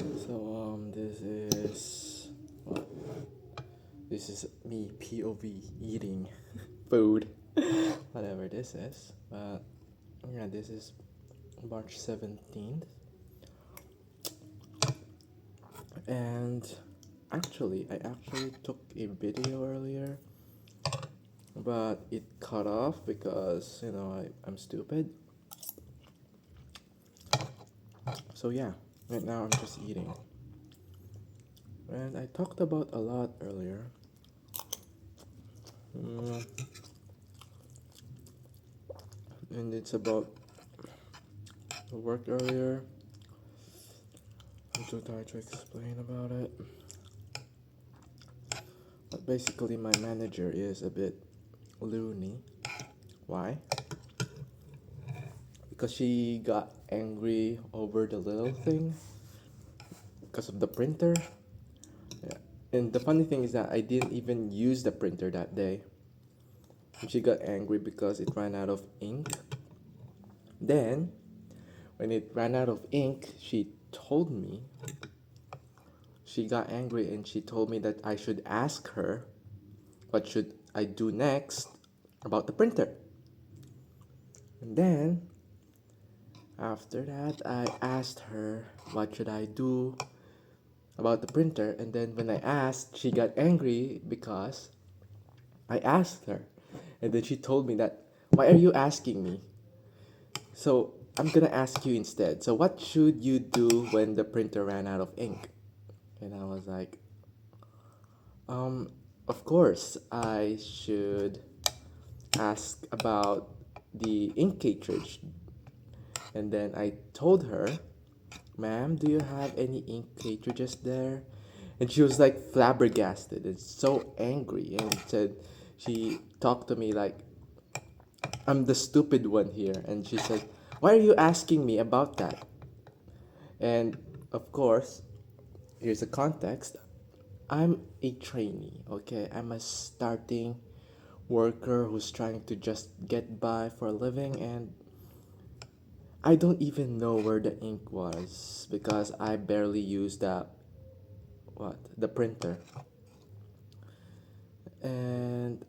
This is what? This is me POV eating food, whatever this is. But yeah, this is March 17th, and I actually took a video earlier, but it cut off because I'm stupid. So yeah, right now I'm just eating, and I talked about a lot earlier. Mm, and it's about work earlier. I'm too tired to explain about it. But basically, my manager is a bit loony. Why? Because she got angry over the little thing because of the printer. Yeah. And the funny thing is that I didn't even use the printer that day. And she got angry because it ran out of ink. Then, when it ran out of ink, she got angry and she told me that I should ask her what should I do next about the printer. And then after that, I asked her what should I do about the printer, and then when I asked, she got angry because I asked her. And then she told me that, "Why are you asking me? So I'm gonna ask you instead. So what should you do when the printer ran out of ink?" And I was like, um, of course, I should ask about the ink cartridge. And then I told her, "Ma'am, do you have any ink cartridges there?" And she was like flabbergasted and so angry and said, she talked to me like I'm the stupid one here. And she said, "Why are you asking me about that?" And of course, here's the context. I'm a trainee, okay? I'm a starting worker who's trying to just get by for a living, and I don't even know where the ink was because I barely used the printer. And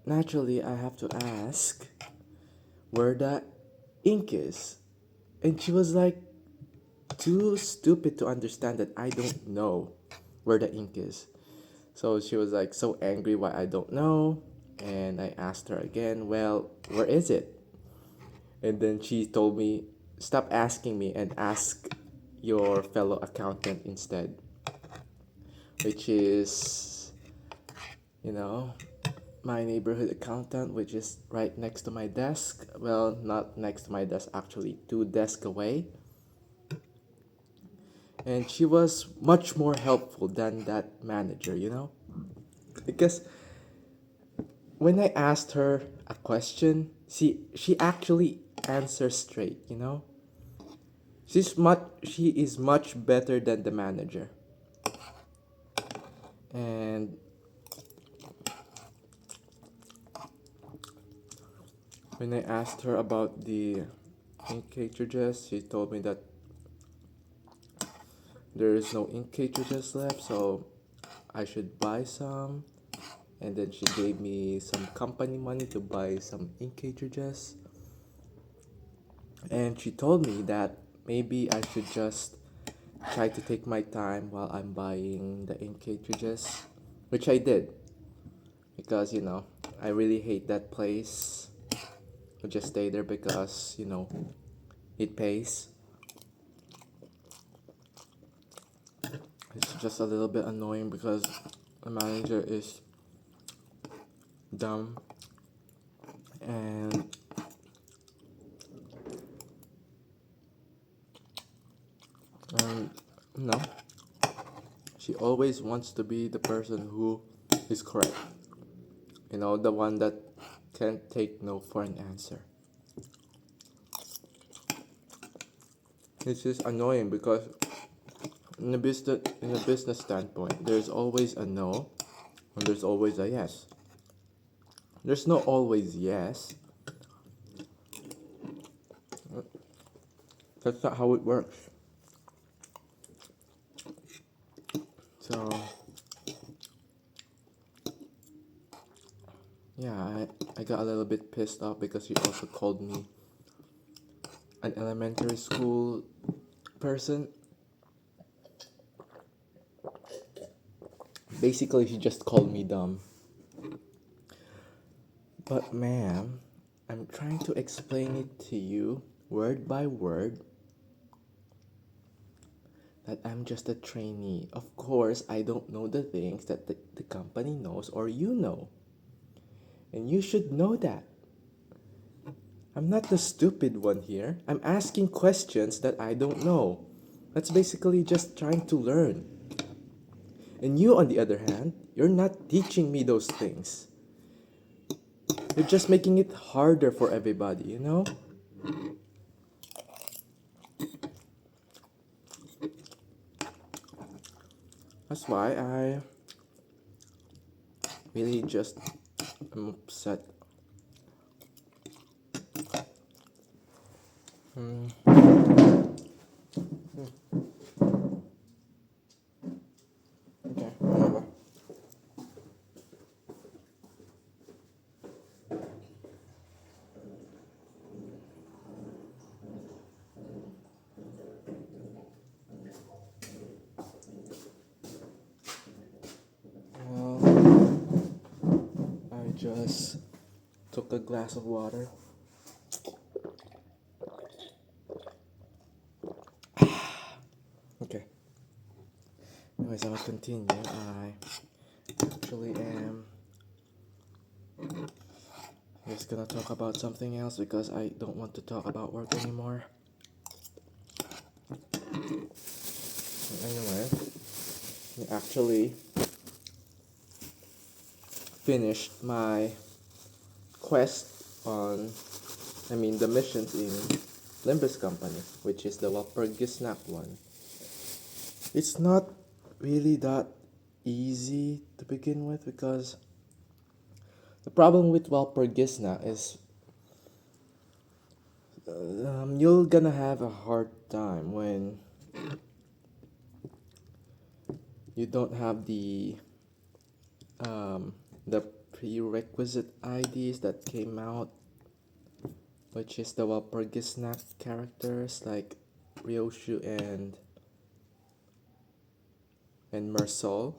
naturally, I have to ask where the ink is. And she was like too stupid to understand that I don't know where the ink is. So she was like so angry why I don't know. And I asked her again, "Well, where is it?" And then she told me, "Stop asking me and ask your fellow accountant instead," which is, you know, my neighborhood accountant, which is right next to my desk. Well, not next to my desk, actually, two desks away. And she was much more helpful than that manager. Because when I asked her a question, she actually answers straight. She is much better than the manager. And when I asked her about the ink cartridges, she told me that there is no ink cartridges left, so I should buy some. And then she gave me some company money to buy some ink cartridges. And she told me that maybe I should just try to take my time while I'm buying the ink cartridges, which I did because I really hate that place. I just stay there because it pays. It's just a little bit annoying because the manager is dumb and um, no, she always wants to be the person who is correct. The one that can't take no for an answer. It's just annoying because in a business standpoint, there's always a no and there's always a yes. There's no always yes. That's not how it works. So yeah, I got a little bit pissed off because he also called me an elementary school person. Basically, he just called me dumb. But ma'am, I'm trying to explain it to you word by word that I'm just a trainee. Of course, I don't know the things that the company knows or you know. And you should know that. I'm not the stupid one here. I'm asking questions that I don't know. That's basically just trying to learn. And you, on the other hand, you're not teaching me those things. You're just making it harder for everybody, you know? That's why I really just am upset. Okay, whatever. Well, I just took a glass of water. Okay. Anyways, I will continue. I actually am just gonna talk about something else because I don't want to talk about work anymore. Anyway, I actually finished my quest on, the missions in Limbus Company, which is the Walpurgisnacht one. It's not really that easy to begin with because the problem with Walpurgisnacht is you're gonna have a hard time when you don't have um, the prerequisite IDs that came out, which is the Walpurgisnacht characters like Ryoshu and Mersalt.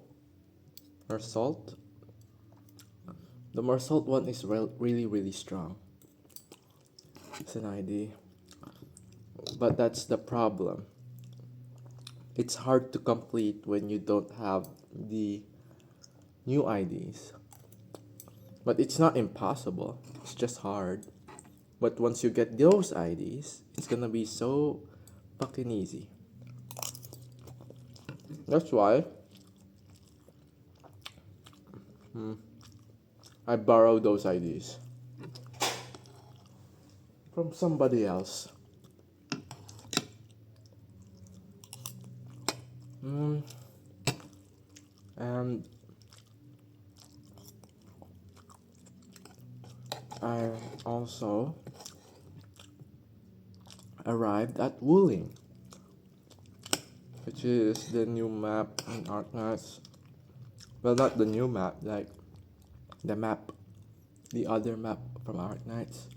The Mersalt one is really strong. It's an ID, but that's the problem. It's hard to complete when you don't have the new IDs. But it's not impossible. It's just hard. But once you get those IDs, it's gonna be so fucking easy. That's why I borrowed those IDs from somebody else. And I also arrived at Wuling, which is the new map in Arknights. Well, not the new map, like the map, the other map from Arknights.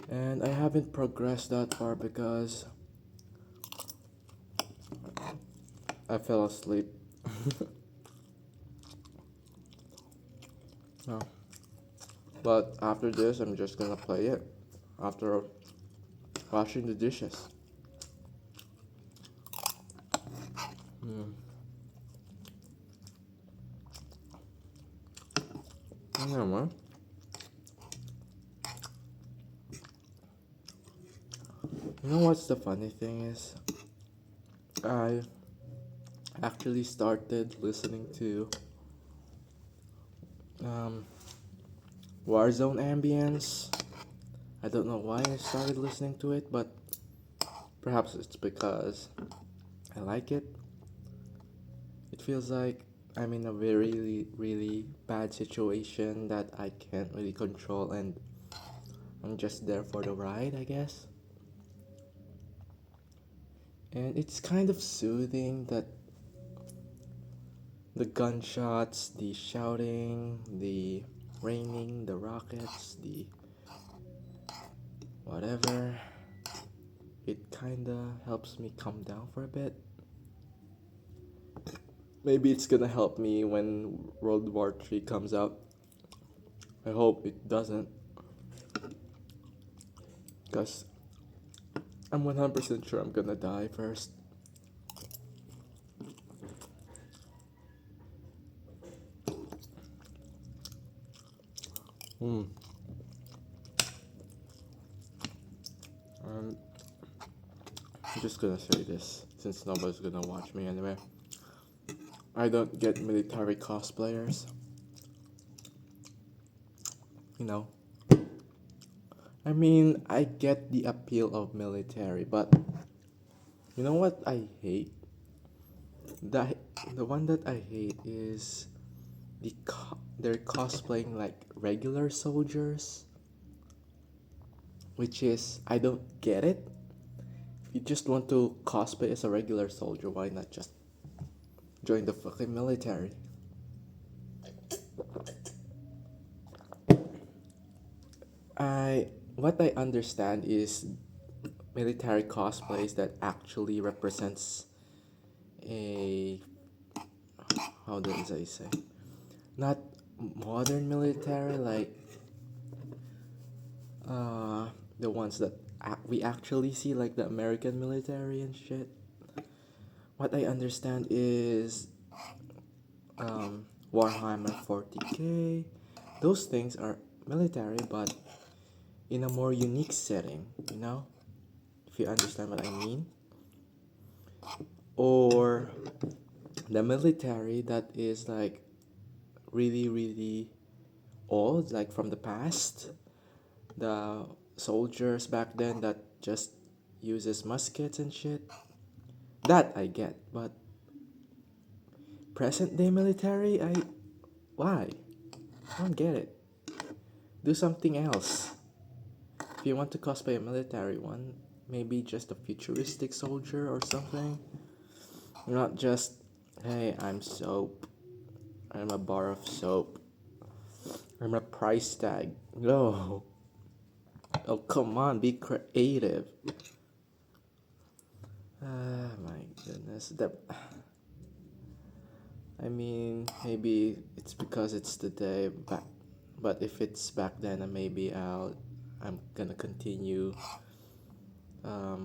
And I haven't progressed that far because I fell asleep. No. But after this, I'm just gonna play it after washing the dishes. Yeah, man. You know what's the funny thing is? I actually started listening to um, Warzone Ambience. I don't know why I started listening to it, but perhaps it's because I like it. It feels like I'm in a really bad situation that I can't really control, and I'm just there for the ride, I guess. And it's kind of soothing that The gunshots, the shouting, the raining, the rockets, the whatever. It kinda helps me calm down for a bit. Maybe it's gonna help me when World War III comes out. I hope it doesn't. Because I'm 100% sure I'm gonna die first. Hmm. Um, I'm just gonna say this since nobody's gonna watch me anyway. I don't get military cosplayers. You know. I mean, I get the appeal of military, but you know what I hate? The the one that I hate is they're cosplaying like regular soldiers, which is I don't get it. If you just want to cosplay as a regular soldier, why not just join the fucking military? I what I understand is military cosplays that actually represents a how does I say not modern military like the ones that we actually see like the American military and shit. What I understand is Warhammer 40k. Those things are military, but in a more unique setting, you know? If you understand what I mean. Or the military that is like really, really old, like from the past. The soldiers back then that just uses muskets and shit. That I get, but present day military, why? I don't get it. Do something else. If you want to cosplay a military one, maybe just a futuristic soldier or something. Not just, hey, I'm soap. I'm a bar of soap. I'm a price tag. No. Oh, come on, be creative. Ah, my goodness. I mean, maybe it's because it's the day back, but if it's back then, then maybe I'm gonna continue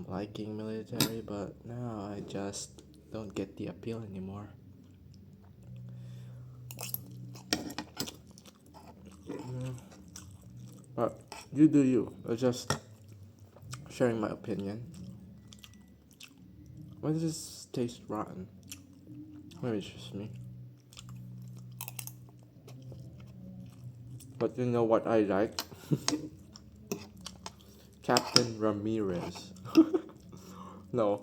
liking military, but now I just don't get the appeal anymore. But you do you. I'm just sharing my opinion. Why does this taste rotten? Maybe it's just me. But you know what I like? Captain Ramirez. No,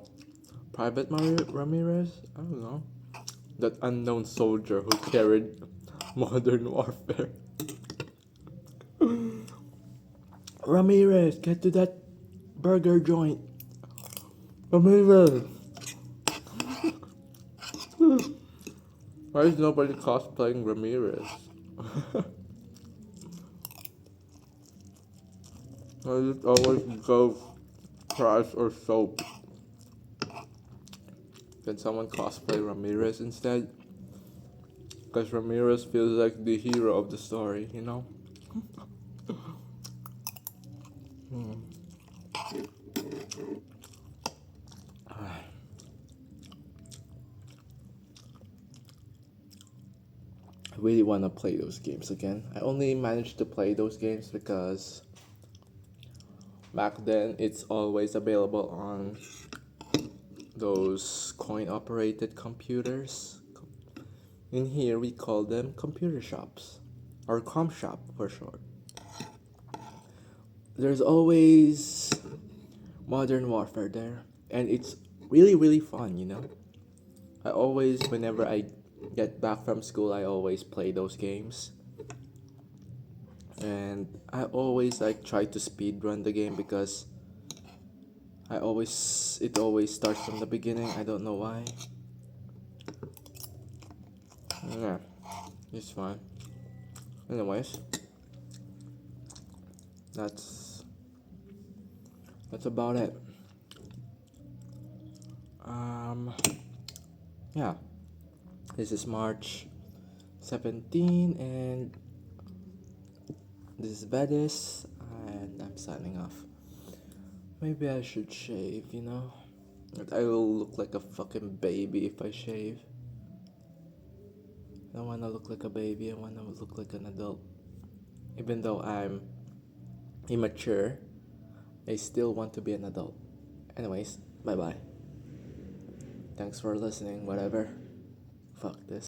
Private Ramirez? I don't know. That unknown soldier who carried modern warfare. Ramirez, get to that burger joint. Ramirez. Why is nobody cosplaying Ramirez? Why does it always go fries or soap? Can someone cosplay Ramirez instead? Because Ramirez feels like the hero of the story, you know? I really want to play those games again. I only managed to play those games because back then it's always available on those coin operated computers. In here we call them computer shops or com shop for short. There's always modern warfare there and it's really really fun, you know. I always whenever I get back from school I always play those games. And I always like try to speed run the game because it always starts from the beginning. I don't know why. Yeah, it's fine. Anyways, that's that's about it. Um, yeah, this is March 17, and this is Bedis, and I'm signing off. Maybe I should shave, you know? I will look like a fucking baby if I shave. I don't wanna look like a baby, I wanna look like an adult. Even though I'm immature, I still want to be an adult. Anyways, bye bye. Thanks for listening, whatever. Fuck this.